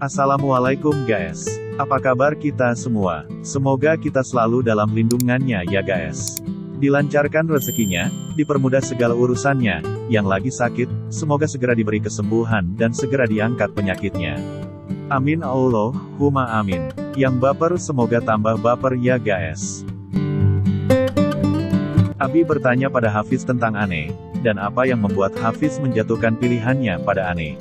Assalamualaikum guys. Apa kabar kita semua? Semoga kita selalu dalam lindungannya ya guys. Dilancarkan rezekinya, dipermudah segala urusannya. Yang lagi sakit, semoga segera diberi kesembuhan dan segera diangkat penyakitnya. Amin Allahumma amin. Yang baper semoga tambah baper ya guys. Abi bertanya pada Hafiz tentang Ane, dan apa yang membuat Hafiz menjatuhkan pilihannya pada Ane.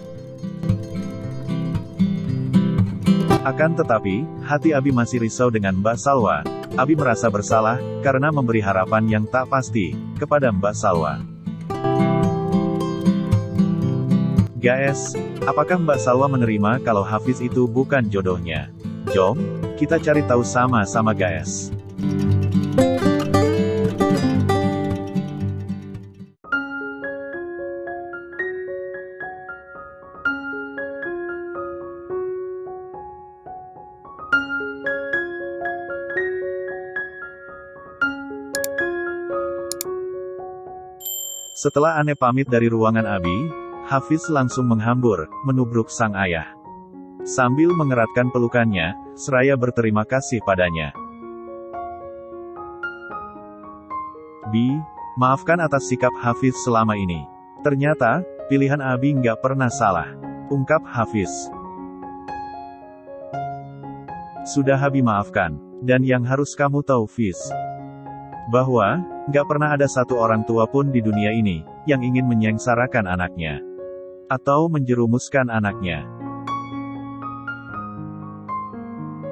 Akan tetapi, hati Abi masih risau dengan Mbak Salwa. Abi merasa bersalah, karena memberi harapan yang tak pasti, kepada Mbak Salwa. Guys, apakah Mbak Salwa menerima kalau Hafiz itu bukan jodohnya? Jom, kita cari tahu sama-sama guys. Setelah Ane pamit dari ruangan Abi, Hafiz langsung menghambur, menubruk sang ayah. Sambil mengeratkan pelukannya, seraya berterima kasih padanya. Bi, maafkan atas sikap Hafiz selama ini. Ternyata, pilihan Abi nggak pernah salah, ungkap Hafiz. Sudah Abi maafkan, dan yang harus kamu tahu Fiz, bahwa, nggak pernah ada satu orang tua pun di dunia ini, yang ingin menyengsarakan anaknya. Atau menjerumuskan anaknya.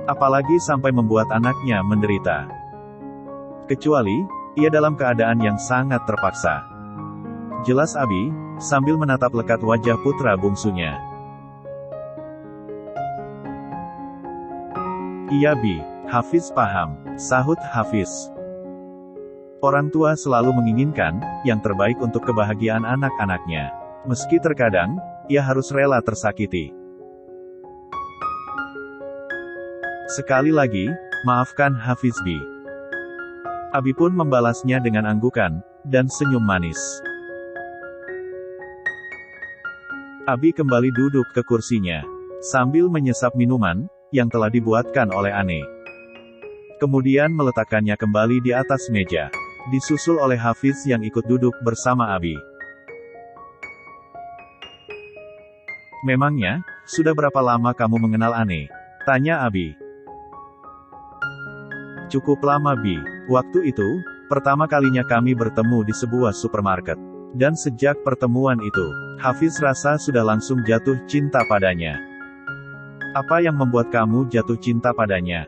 Apalagi sampai membuat anaknya menderita. Kecuali, ia dalam keadaan yang sangat terpaksa. Jelas Abi, sambil menatap lekat wajah putra bungsunya. Iya Bi, Hafiz paham, sahut Hafiz. Orang tua selalu menginginkan yang terbaik untuk kebahagiaan anak-anaknya. Meski terkadang, ia harus rela tersakiti. Sekali lagi, maafkan Hafiz Bi. Abi pun membalasnya dengan anggukan, dan senyum manis. Abi kembali duduk ke kursinya, sambil menyesap minuman, yang telah dibuatkan oleh Ane. Kemudian meletakkannya kembali di atas meja. Disusul oleh Hafiz yang ikut duduk bersama Abi. Memangnya, sudah berapa lama kamu mengenal Ane? Tanya Abi. Cukup lama Bi. Waktu itu, pertama kalinya kami bertemu di sebuah supermarket. Dan sejak pertemuan itu, Hafiz rasa sudah langsung jatuh cinta padanya. Apa yang membuat kamu jatuh cinta padanya?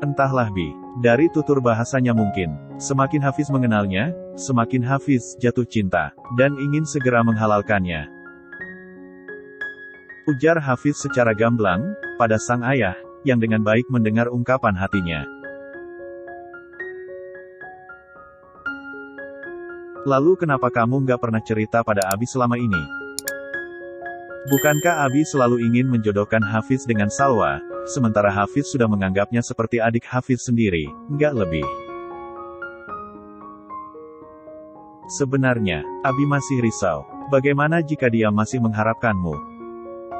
Entahlah Bi, dari tutur bahasanya mungkin, semakin Hafiz mengenalnya, semakin Hafiz jatuh cinta, dan ingin segera menghalalkannya. Ujar Hafiz secara gamblang, pada sang ayah, yang dengan baik mendengar ungkapan hatinya. Lalu kenapa kamu nggak pernah cerita pada Abi selama ini? Bukankah Abi selalu ingin menjodohkan Hafiz dengan Salwa, sementara Hafiz sudah menganggapnya seperti adik Hafiz sendiri, nggak lebih. Sebenarnya, Abi masih risau. Bagaimana jika dia masih mengharapkanmu?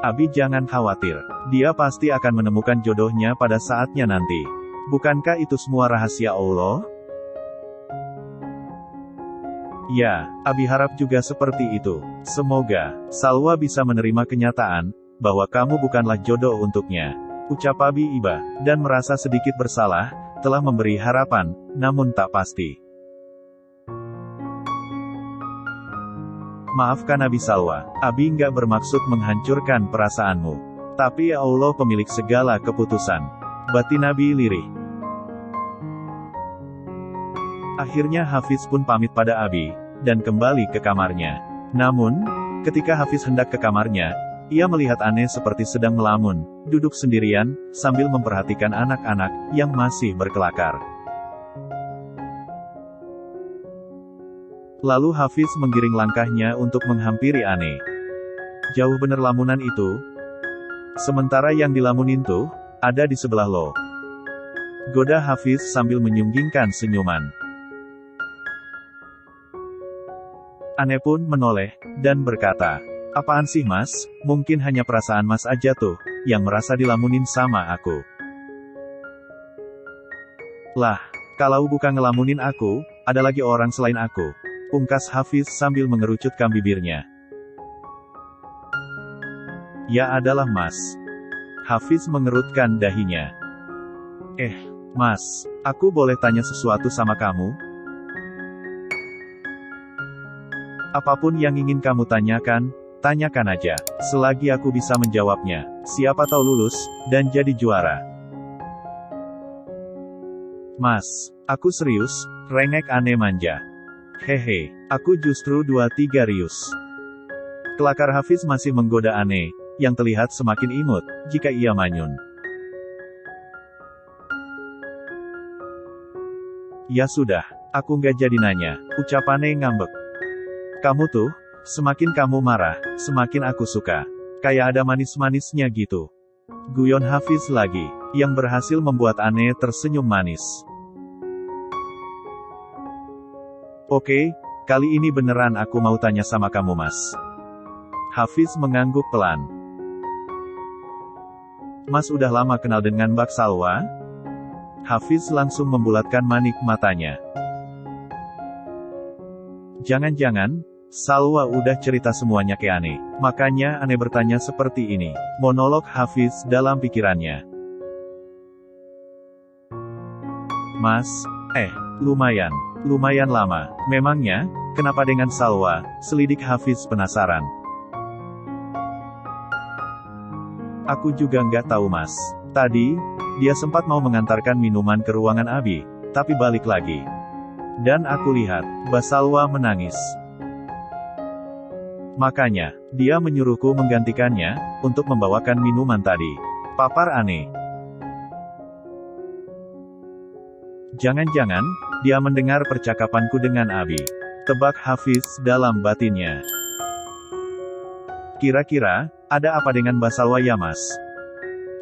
Abi jangan khawatir. Dia pasti akan menemukan jodohnya pada saatnya nanti. Bukankah itu semua rahasia Allah? Ya, Abi harap juga seperti itu. Semoga Salwa bisa menerima kenyataan bahwa kamu bukanlah jodoh untuknya. Ucap Abi iba, dan merasa sedikit bersalah, telah memberi harapan, namun tak pasti. Maafkan Abi Salwa, Abi nggak bermaksud menghancurkan perasaanmu. Tapi Allah pemilik segala keputusan. Batin Abi lirih. Akhirnya Hafiz pun pamit pada Abi, dan kembali ke kamarnya. Namun, ketika Hafiz hendak ke kamarnya, ia melihat Ane seperti sedang melamun, duduk sendirian, sambil memperhatikan anak-anak, yang masih berkelakar. Lalu Hafiz menggiring langkahnya untuk menghampiri Ane. Jauh bener lamunan itu. Sementara yang dilamunin tuh, ada di sebelah lo. Goda Hafiz sambil menyunggingkan senyuman. Ane pun menoleh, dan berkata, Apaan sih mas, mungkin hanya perasaan mas aja tuh, yang merasa dilamunin sama aku. Lah, kalau bukan ngelamunin aku, ada lagi orang selain aku. Pungkas Hafiz sambil mengerucutkan bibirnya. Ya adalah mas. Hafiz mengerutkan dahinya. Mas, aku boleh tanya sesuatu sama kamu? Apapun yang ingin kamu tanyakan, tanyakan aja. Selagi aku bisa menjawabnya, siapa tahu lulus, dan jadi juara. Mas, aku serius, rengek Ane manja. Hehe, aku justru 2-3 rius. Kelakar Hafiz masih menggoda Ane, yang terlihat semakin imut, jika ia manyun. Ya sudah, aku nggak jadi nanya, ucapannya ngambek. Kamu tuh, semakin kamu marah, semakin aku suka. Kayak ada manis-manisnya gitu. Guyon Hafiz lagi, yang berhasil membuat Ane tersenyum manis. Oke, kali ini beneran aku mau tanya sama kamu mas. Hafiz mengangguk pelan. Mas udah lama kenal dengan Mbak Salwa? Hafiz langsung membulatkan manik matanya. Jangan-jangan, Salwa udah cerita semuanya ke Ane, makanya Ane bertanya seperti ini. Monolog Hafiz dalam pikirannya. Mas, lumayan lama. Memangnya, kenapa dengan Salwa? Selidik Hafiz penasaran. Aku juga nggak tahu mas. Tadi, dia sempat mau mengantarkan minuman ke ruangan Abi, tapi balik lagi. Dan aku lihat, Mbak Salwa menangis. Makanya, dia menyuruhku menggantikannya, untuk membawakan minuman tadi. Papar Ane. Jangan-jangan, dia mendengar percakapanku dengan Abi. Tebak Hafiz dalam batinnya. Kira-kira, ada apa dengan Mbak Salwa ya mas?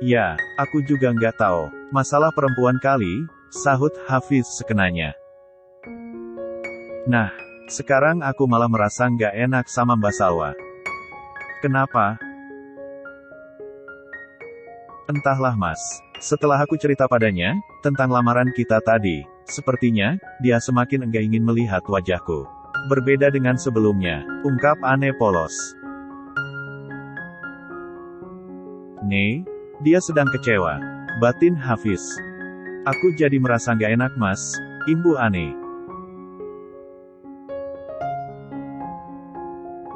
Ya, aku juga nggak tahu. Masalah perempuan kali, sahut Hafiz sekenanya. Nah, sekarang aku malah merasa nggak enak sama Mbak Salwa. Kenapa? Entahlah mas. Setelah aku cerita padanya, tentang lamaran kita tadi, sepertinya, dia semakin enggak ingin melihat wajahku. Berbeda dengan sebelumnya, ungkap Ane polos. Dia sedang kecewa. Batin Hafiz. Aku jadi merasa nggak enak mas, imbu Ane.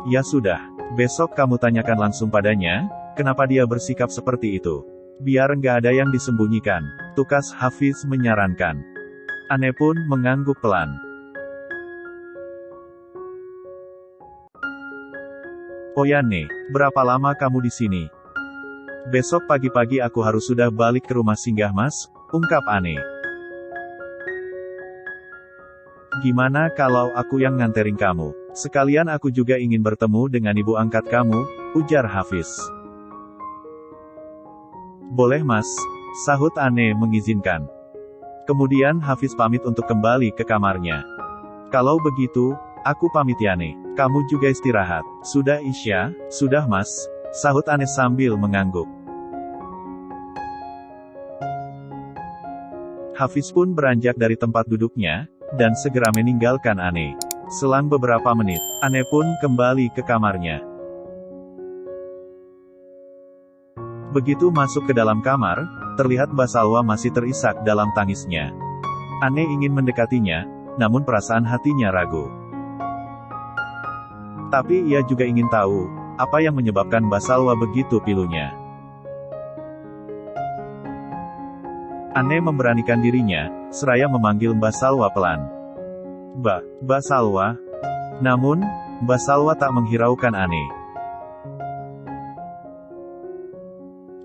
Ya sudah, besok kamu tanyakan langsung padanya, kenapa dia bersikap seperti itu. Biar nggak ada yang disembunyikan, tukas Hafiz menyarankan. Ane pun mengangguk pelan. Oh ya Ne, berapa lama kamu di sini? Besok pagi-pagi aku harus sudah balik ke rumah singgah mas, ungkap Ane. Gimana kalau aku yang nganterin kamu? Sekalian aku juga ingin bertemu dengan ibu angkat kamu, ujar Hafiz. Boleh mas, sahut Ane mengizinkan. Kemudian Hafiz pamit untuk kembali ke kamarnya. Kalau begitu, aku pamit ya Ne, kamu juga istirahat. Sudah Isya? Sudah mas, sahut Ane sambil mengangguk. Hafiz pun beranjak dari tempat duduknya, dan segera meninggalkan Ane. Selang beberapa menit, Ane pun kembali ke kamarnya. Begitu masuk ke dalam kamar, terlihat Mbak Salwa masih terisak dalam tangisnya. Ane ingin mendekatinya, namun perasaan hatinya ragu. Tapi ia juga ingin tahu, apa yang menyebabkan Mbak Salwa begitu pilunya. Ane memberanikan dirinya, seraya memanggil Mbak Salwa pelan. Mbak Salwa. Namun, Mbak Salwa tak menghiraukan Ane.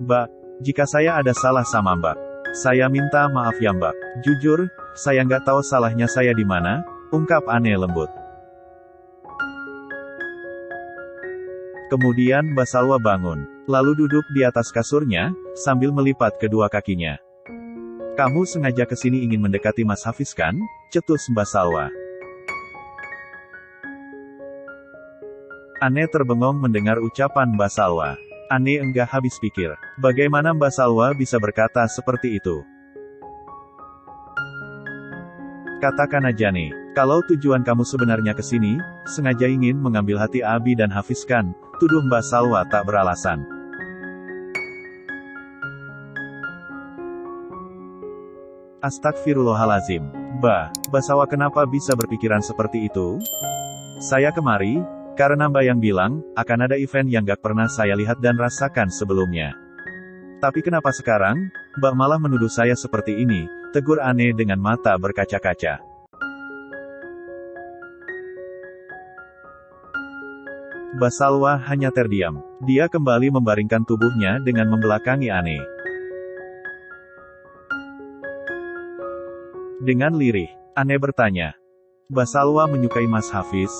Mbak, jika saya ada salah sama Mbak, saya minta maaf ya Mbak. Jujur, saya nggak tahu salahnya saya di mana, ungkap Ane lembut. Kemudian Mbak Salwa bangun, lalu duduk di atas kasurnya, sambil melipat kedua kakinya. Kamu sengaja kesini ingin mendekati Mas Hafiz kan? Cetus Mbak Salwa. Ane terbengong mendengar ucapan Mbak Salwa. Ane enggak habis pikir. Bagaimana Mbak Salwa bisa berkata seperti itu? Katakan aja nih, kalau tujuan kamu sebenarnya ke sini, sengaja ingin mengambil hati Abi dan Hafiz kan, tuduh Mbak Salwa tak beralasan. Astagfirullahalazim. Mbak Salwa kenapa bisa berpikiran seperti itu? Saya kemari, karena Mbak yang bilang, akan ada event yang gak pernah saya lihat dan rasakan sebelumnya. Tapi kenapa sekarang, Mbak malah menuduh saya seperti ini? Tegur Ane dengan mata berkaca-kaca. Mbak Salwa hanya terdiam. Dia kembali membaringkan tubuhnya dengan membelakangi Ane. Dengan lirih, Ane bertanya, Mbak Salwa menyukai Mas Hafiz?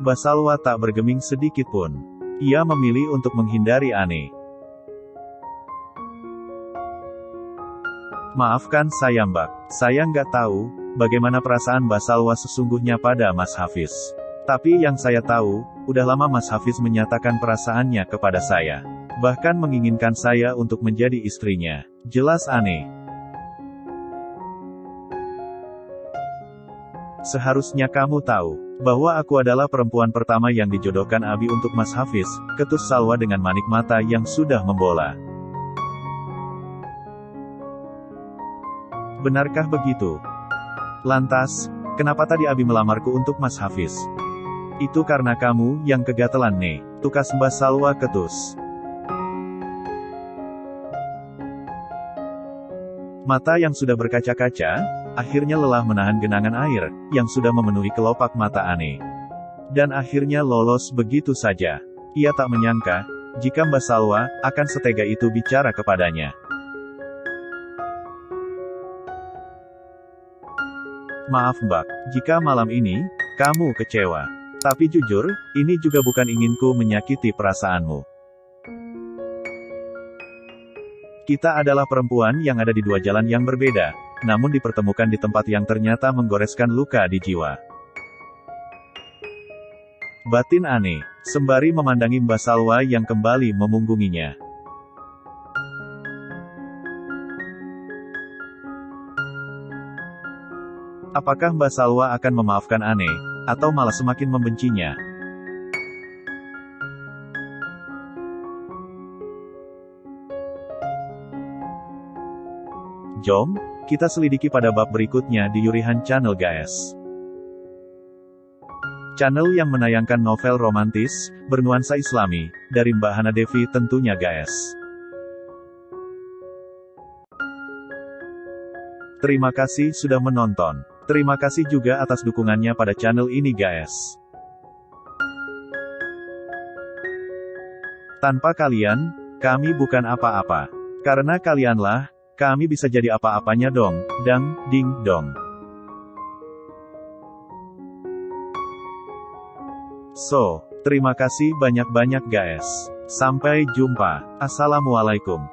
Mbak Salwa tak bergeming sedikit pun. Ia memilih untuk menghindari Ane. Maafkan saya Mbak, saya nggak tahu, bagaimana perasaan Mbak Salwa sesungguhnya pada Mas Hafiz. Tapi yang saya tahu, udah lama Mas Hafiz menyatakan perasaannya kepada saya. Bahkan menginginkan saya untuk menjadi istrinya. Jelas Ane. Seharusnya kamu tahu, bahwa aku adalah perempuan pertama yang dijodohkan Abi untuk Mas Hafiz, ketus Salwa dengan manik mata yang sudah membola. Benarkah begitu? Lantas, kenapa tadi Abi melamarku untuk Mas Hafiz? Itu karena kamu yang kegatelan nih, tukas Mbak Salwa ketus. Mata yang sudah berkaca-kaca, akhirnya lelah menahan genangan air, yang sudah memenuhi kelopak mata Ane. Dan akhirnya lolos begitu saja. Ia tak menyangka, jika Mbak Salwa akan setega itu bicara kepadanya. Maaf Mbak, jika malam ini, kamu kecewa. Tapi jujur, ini juga bukan inginku menyakiti perasaanmu. Kita adalah perempuan yang ada di dua jalan yang berbeda, namun dipertemukan di tempat yang ternyata menggoreskan luka di jiwa. Batin Ane, sembari memandangi Mbak Salwa yang kembali memunggunginya. Apakah Mbak Salwa akan memaafkan Ane, atau malah semakin membencinya? Jom, kita selidiki pada bab berikutnya di Yurihan Channel guys. Channel yang menayangkan novel romantis, bernuansa islami, dari Mbak Hana Devi tentunya guys. Terima kasih sudah menonton. Terima kasih juga atas dukungannya pada channel ini guys. Tanpa kalian, kami bukan apa-apa. Karena kalianlah, kami bisa jadi apa-apanya dong, dang, ding, dong. So, terima kasih banyak-banyak guys. Sampai jumpa. Assalamualaikum.